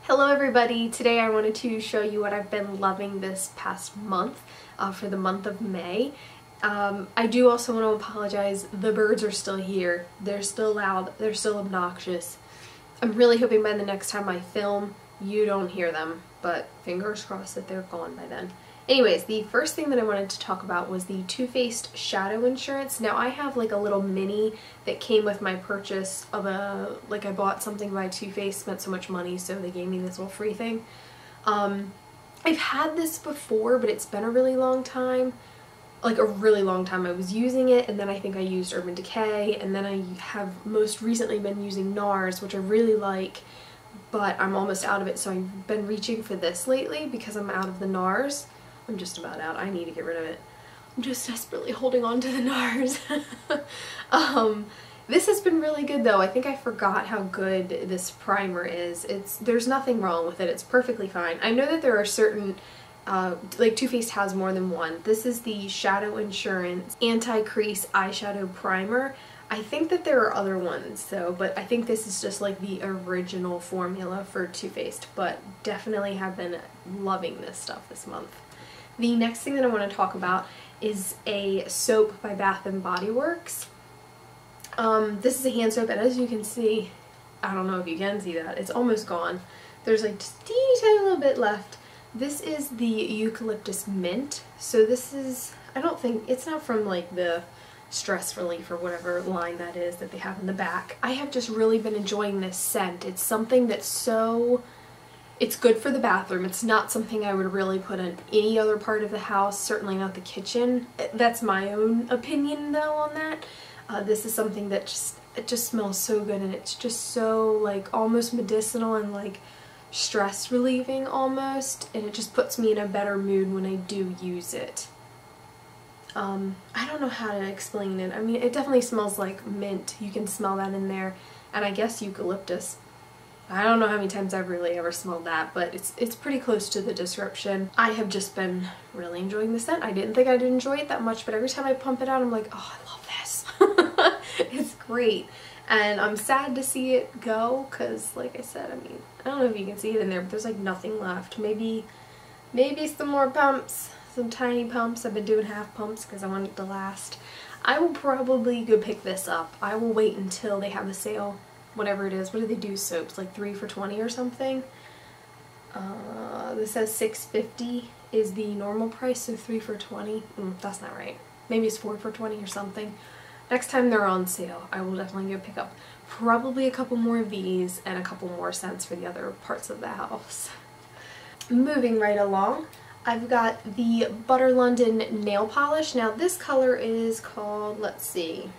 Hello everybody! Today I wanted to show you what I've been loving this past month, for the month of May. I do also want to apologize, the birds are still here. They're still loud, they're still obnoxious. I'm really hoping by the next time I film you don't hear them, but fingers crossed that they're gone by then. Anyways, the first thing that I wanted to talk about was the Too Faced Shadow Insurance. Now I have like a little mini that came with my purchase of I bought something by Too Faced, spent so much money, so they gave me this little free thing. I've had this before, but it's been a really long time. Like a really long time I was using it, and then I think I used Urban Decay, and then I have most recently been using NARS, which I really like, but I'm almost out of it, so I've been reaching for this lately because I'm out of the NARS. I'm just about out. I need to get rid of it. I'm just desperately holding on to the NARS. This has been really good though. I think I forgot how good this primer is. There's nothing wrong with it. It's perfectly fine. I know that there are certain, like Too Faced has more than one. This is the Shadow Insurance Anti-Crease Eyeshadow Primer. I think that there are other ones though, but I think this is just like the original formula for Too Faced, but definitely have been loving this stuff this month. The next thing that I want to talk about is a soap by Bath & Body Works. This is a hand soap, and as you can see, I don't know if you can see that, it's almost gone. There's like just a teeny tiny little bit left. This is the Eucalyptus Mint. So this is, I don't think, it's not from like the Stress Relief or whatever line that is that they have in the back. I have just really been enjoying this scent. It's something that's so... It's good for the bathroom. It's not something I would really put in any other part of the house, certainly not the kitchen. That's my own opinion though on that. This is something that just smells so good, and it's just so like almost medicinal and like stress relieving almost, and it just puts me in a better mood when I do use it. I don't know how to explain it. I mean, it definitely smells like mint. You can smell that in there, and I guess eucalyptus. I don't know how many times I've really ever smelled that, but it's pretty close to the description. I have just been really enjoying the scent. I didn't think I'd enjoy it that much, but every time I pump it out, I'm like, oh, I love this. It's great. And I'm sad to see it go, because like I said, I mean, I don't know if you can see it in there, but there's like nothing left. Maybe some more pumps, some tiny pumps. I've been doing half pumps because I want it to last. I will probably go pick this up. I will wait until they have a sale. Whatever it is. What do they do soaps? Like 3 for $20 or something? This says $6.50 is the normal price, so 3 for $20. That's not right. Maybe it's 4 for $20 or something. Next time they're on sale, I will definitely go pick up probably a couple more of these and a couple more scents for the other parts of the house. Moving right along, I've got the Butter London nail polish. Now this color is called, let's see.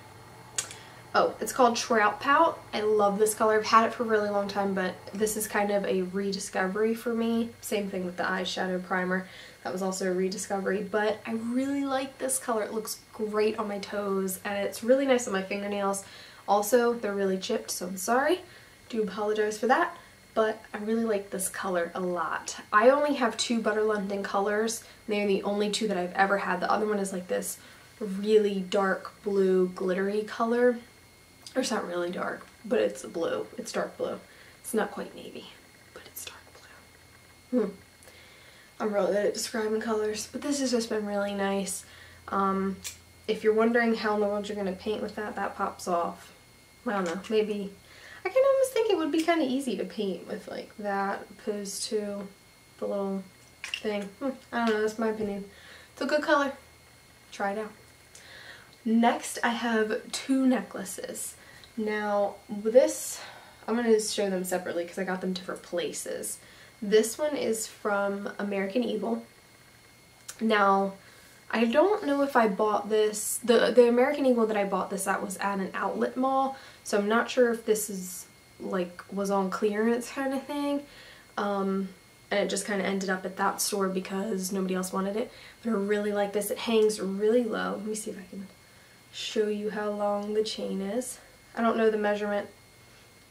Oh, it's called Trout Pout. I love this color. I've had it for a really long time, but this is kind of a rediscovery for me. Same thing with the eyeshadow primer. That was also a rediscovery, but I really like this color. It looks great on my toes, and it's really nice on my fingernails. Also, they're really chipped, so I'm sorry. Do apologize for that, but I really like this color a lot. I only have 2 Butter London colors. They're the only 2 that I've ever had. The other one is like this really dark blue glittery color. Or it's not really dark, but it's blue. It's dark blue. It's not quite navy, but it's dark blue. I'm really good at describing colors, but this has just been really nice. If you're wondering how in the world you're going to paint with that, that pops off. I don't know, maybe. I can almost think it would be kind of easy to paint with like that opposed to the little thing. I don't know, that's my opinion. It's a good color. Try it out. Next, I have 2 necklaces. Now, this, I'm going to show them separately because I got them different places. This one is from American Eagle. Now, I don't know if I bought this, the American Eagle that I bought this at was at an outlet mall, so I'm not sure if this is, like, was on clearance kind of thing. And it just kind of ended up at that store because nobody else wanted it. But I really like this. It hangs really low. Let me see if I can show you how long the chain is. I don't know the measurement.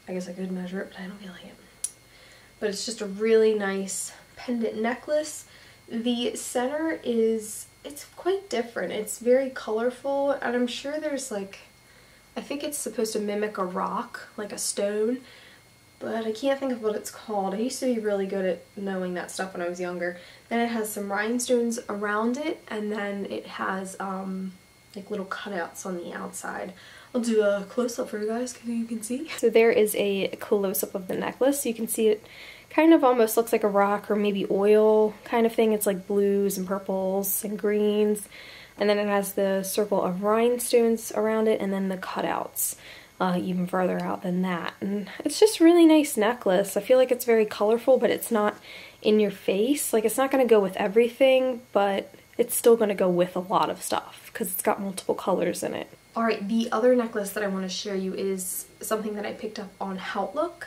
I guess I could measure it, but I don't feel like it. But it's just a really nice pendant necklace. The center is, it's quite different. It's very colorful, and I'm sure there's like, I think it's supposed to mimic a rock, like a stone, but I can't think of what it's called. I used to be really good at knowing that stuff when I was younger. Then it has some rhinestones around it, and then it has like little cutouts on the outside. I'll do a close-up for you guys so you can see. So there is a close-up of the necklace. You can see it kind of almost looks like a rock or maybe oil kind of thing. It's like blues and purples and greens. And then it has the circle of rhinestones around it, and then the cutouts even further out than that. And it's just a really nice necklace. I feel like it's very colorful, but it's not in your face. Like, it's not going to go with everything, but it's still going to go with a lot of stuff because it's got multiple colors in it. Alright, the other necklace that I want to share you is something that I picked up on Hautelook.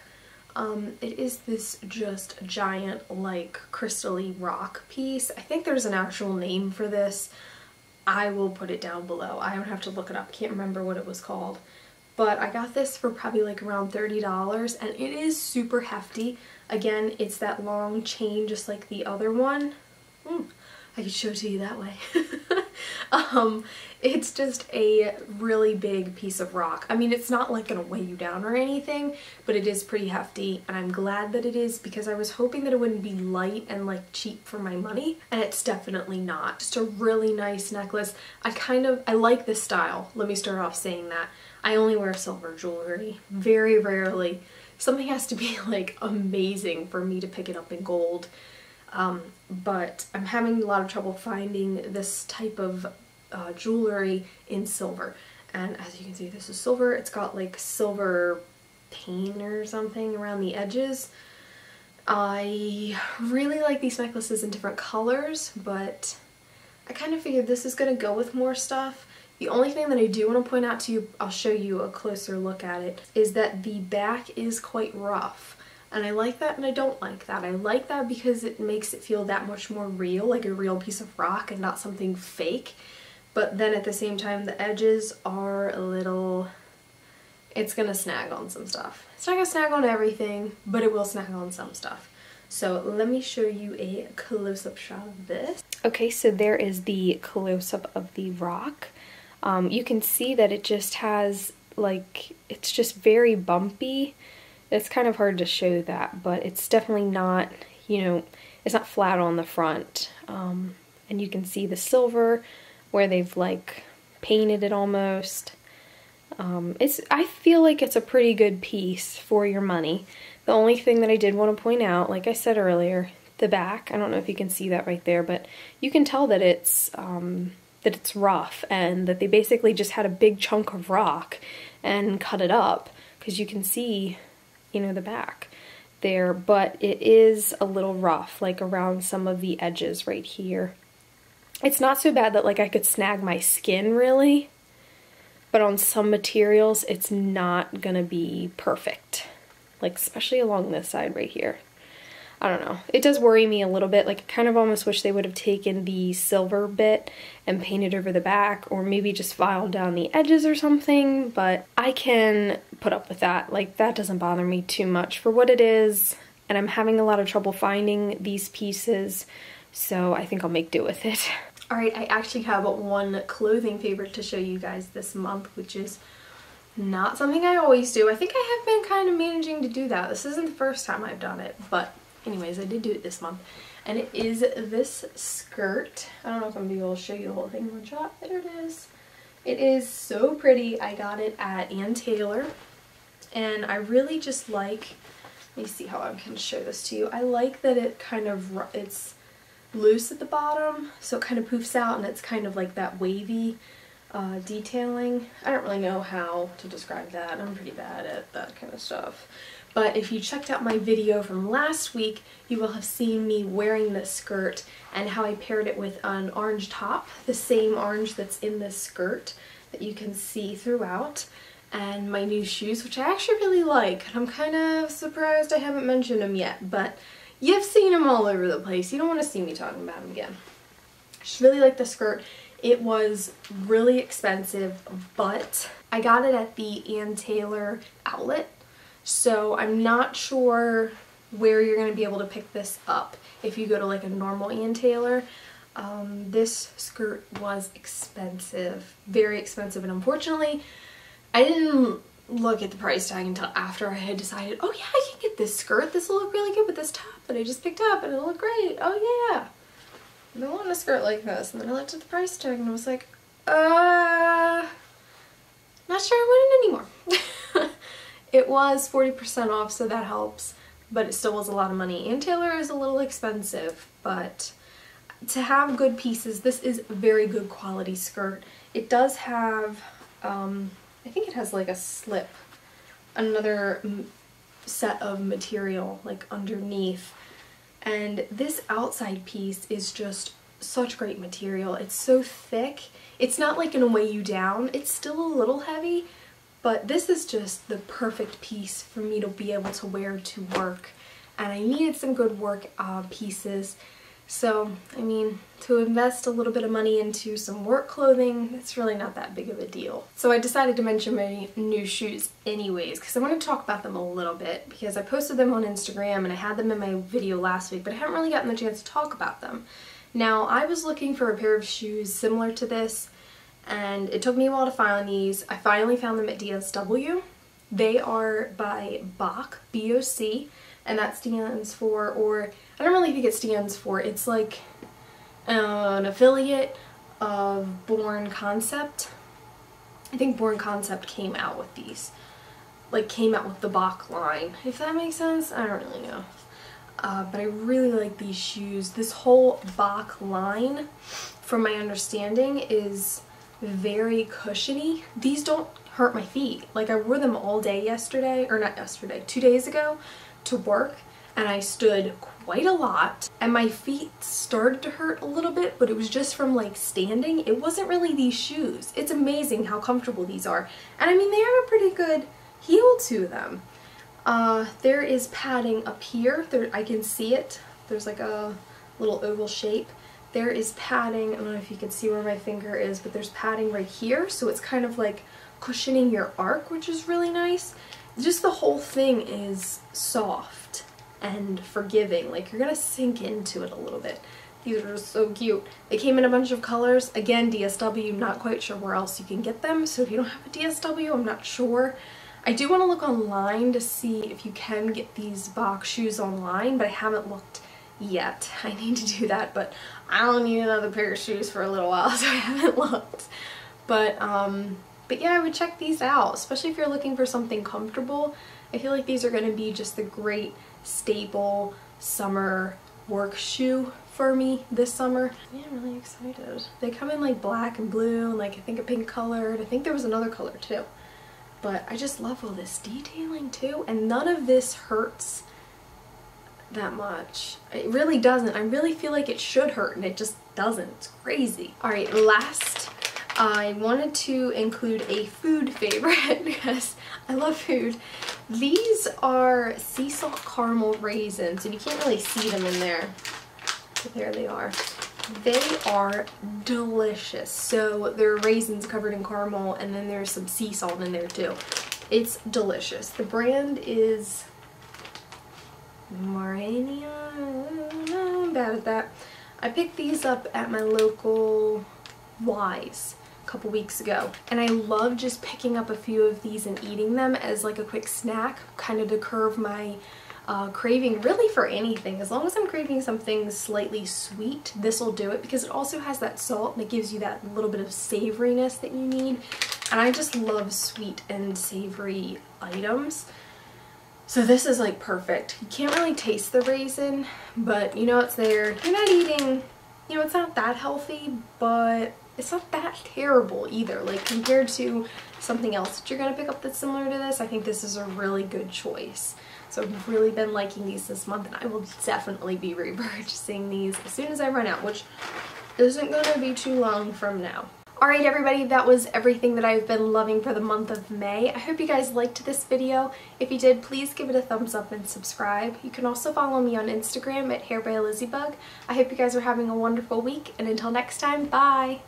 It is this just giant, like, crystal-y rock piece. I think there's an actual name for this. I will put it down below. I would have to look it up. Can't remember what it was called. But I got this for probably like around $30, and it is super hefty. Again, it's that long chain just like the other one. I could show it to you that way. It's just a really big piece of rock. I mean, it's not like gonna weigh you down or anything, but it is pretty hefty, and I'm glad that it is because I was hoping that it wouldn't be light and like cheap for my money, and it's definitely not. Just a really nice necklace. I like this style. Let me start off saying that. I only wear silver jewelry, very rarely. Something has to be like amazing for me to pick it up in gold. But I'm having a lot of trouble finding this type of jewelry in silver. And as you can see, this is silver. It's got like silver paint or something around the edges. I really like these necklaces in different colors, but I kind of figured this is going to go with more stuff. The only thing that I do want to point out to you, I'll show you a closer look at it, is that the back is quite rough. And I like that and I don't like that. I like that because it makes it feel that much more real, like a real piece of rock and not something fake. But then at the same time, the edges are a little... it's gonna snag on some stuff. It's not gonna snag on everything, but it will snag on some stuff. So let me show you a close-up shot of this. Okay, so there is the close-up of the rock. You can see that it just has, like, it's just very bumpy. It's kind of hard to show that, but it's definitely not, you know, it's not flat on the front. And you can see the silver where they've, like, painted it almost. I feel like it's a pretty good piece for your money. The only thing that I did want to point out, like I said earlier, the back, I don't know if you can see that right there, but you can tell that it's rough and that they basically just had a big chunk of rock and cut it up, because you can see, you know, the back there, but it is a little rough, like around some of the edges right here. It's not so bad that like I could snag my skin really, but on some materials it's not gonna be perfect, like especially along this side right here. I don't know. It does worry me a little bit. Like, I kind of almost wish they would have taken the silver bit and painted over the back, or maybe just filed down the edges or something, but I can put up with that. Like, that doesn't bother me too much for what it is, and I'm having a lot of trouble finding these pieces, so I think I'll make do with it. Alright, I actually have one clothing favorite to show you guys this month, which is not something I always do. I think I have been kind of managing to do that. This isn't the first time I've done it, but anyways, I did do it this month, and it is this skirt. I don't know if I'm gonna be able to show you the whole thing in one shot. There it is. It is so pretty. I got it at Ann Taylor, and I really just like, let me see how I can show this to you. I like that it kind of, it's loose at the bottom, so it kind of poofs out, and it's kind of like that wavy detailing. I don't really know how to describe that. I'm pretty bad at that kind of stuff. But if you checked out my video from last week, you will have seen me wearing this skirt and how I paired it with an orange top, the same orange that's in this skirt that you can see throughout, and my new shoes, which I actually really like. I'm kind of surprised I haven't mentioned them yet, but you've seen them all over the place. You don't want to see me talking about them again. I just really like the skirt. It was really expensive, but I got it at the Ann Taylor outlet. So I'm not sure where you're going to be able to pick this up if you go to like a normal Ann Taylor. This skirt was expensive, very expensive, and unfortunately I didn't look at the price tag until after I had decided, oh yeah, I can get this skirt. This will look really good with this top that I just picked up and it'll look great. Oh yeah. I've been wanting a skirt like this. And then I looked at the price tag and I was like, not sure I want it anymore. It was 40% off, so that helps, but it still was a lot of money. And Taylor is a little expensive, but to have good pieces, this is a very good quality skirt. It does have, I think it has like a slip, another set of material like underneath, and this outside piece is just such great material. It's so thick. It's not like gonna weigh you down. It's still a little heavy, but this is just the perfect piece for me to be able to wear to work, and I needed some good work pieces. So, I mean, to invest a little bit of money into some work clothing, it's really not that big of a deal. So I decided to mention my new shoes anyways, because I want to talk about them a little bit, because I posted them on Instagram and I had them in my video last week, but I haven't really gotten the chance to talk about them. Now, I was looking for a pair of shoes similar to this, and it took me a while to find these. I finally found them at D.S.W. They are by B.O.C, and that stands for, or I don't really think it stands for, it's like an affiliate of Born Concept. I think Born Concept came out with these, like came out with the B.O.C line, if that makes sense. I don't really know. But I really like these shoes. This whole B.O.C line, from my understanding, is very cushiony. These don't hurt my feet. Like, I wore them all day yesterday, or not yesterday, 2 days ago to work, and I stood quite a lot, and my feet started to hurt a little bit, but it was just from like standing. It wasn't really these shoes. It's amazing how comfortable these are, and I mean, they have a pretty good heel to them. There is padding up here. I can see it. There's like a little oval shape. There is padding, I don't know if you can see where my finger is, but there's padding right here, so it's kind of like cushioning your arc, which is really nice. Just the whole thing is soft and forgiving. Like, you're gonna sink into it a little bit. These are so cute. They came in a bunch of colors. Again, D.S.W, not quite sure where else you can get them, so if you don't have a D.S.W, I'm not sure. I do want to look online to see if you can get these B.O.C shoes online, but I haven't looked yet. I need to do that, but I don't need another pair of shoes for a little while, so I haven't looked. But yeah, I would check these out, especially if you're looking for something comfortable. I feel like these are going to be just a great staple summer work shoe for me this summer. Yeah, I'm really excited. They come in like black and blue and like I think a pink color, and I think there was another color too. But I just love all this detailing too, and none of this hurts that much. It really doesn't. I really feel like it should hurt and it just doesn't. It's crazy. Alright, last, I wanted to include a food favorite because I love food. These are sea salt caramel raisins, and you can't really see them in there, but there they are. They are delicious. So they're raisins covered in caramel, and then there's some sea salt in there too. It's delicious. The brand is Morania. I'm bad at that. I picked these up at my local Wise a couple weeks ago, and I love just picking up a few of these and eating them as like a quick snack, kind of to curb my craving really for anything. As long as I'm craving something slightly sweet, this will do it, because it also has that salt and it gives you that little bit of savoriness that you need, and I just love sweet and savory items. So this is like perfect. You can't really taste the raisin, but you know it's there. You're not eating, you know, it's not that healthy, but it's not that terrible either. Like, compared to something else that you're gonna pick up that's similar to this, I think this is a really good choice. So I've really been liking these this month, and I will definitely be repurchasing these as soon as I run out, which isn't gonna be too long from now. Alright everybody, that was everything that I've been loving for the month of May. I hope you guys liked this video. If you did, please give it a thumbs up and subscribe. You can also follow me on Instagram at hairbylizzybug. I hope you guys are having a wonderful week, and until next time, bye!